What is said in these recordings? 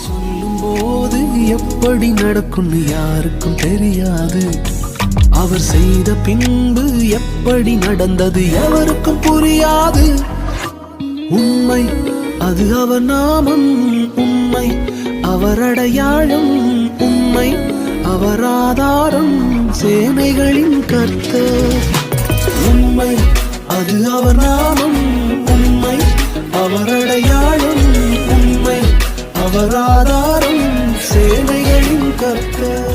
சொல்லும் போது எப்படி நடக்கும்னு யாருக்கும் தெரியாது. அவர் செய்த பின்பு எப்படி நடந்தது எவருக்கும் புரியாது. உண்மை அது அவர் நாமம், உண்மை அவர் அடையாளம், உண்மை அவர் ஆதாரம், சேனைகளின் கர்த்தர். உண்மை அது அவர் நாமம், உண்மை அவர் அடையாளம், உண்மை அவர் ஆதாரம், சேனைகளின் கர்த்தர்.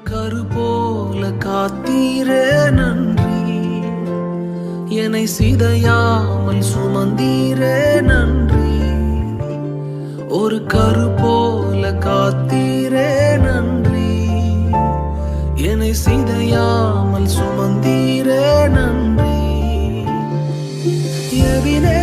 கரு போல காத்தீரே நன்றி, என்னை சிதையாமல் சுமந்தீரே நன்றி. ஒரு கரு போல காத்தீரே நன்றி, என்னை சிதையாமல் சுமந்தீரே நன்றி. எபினே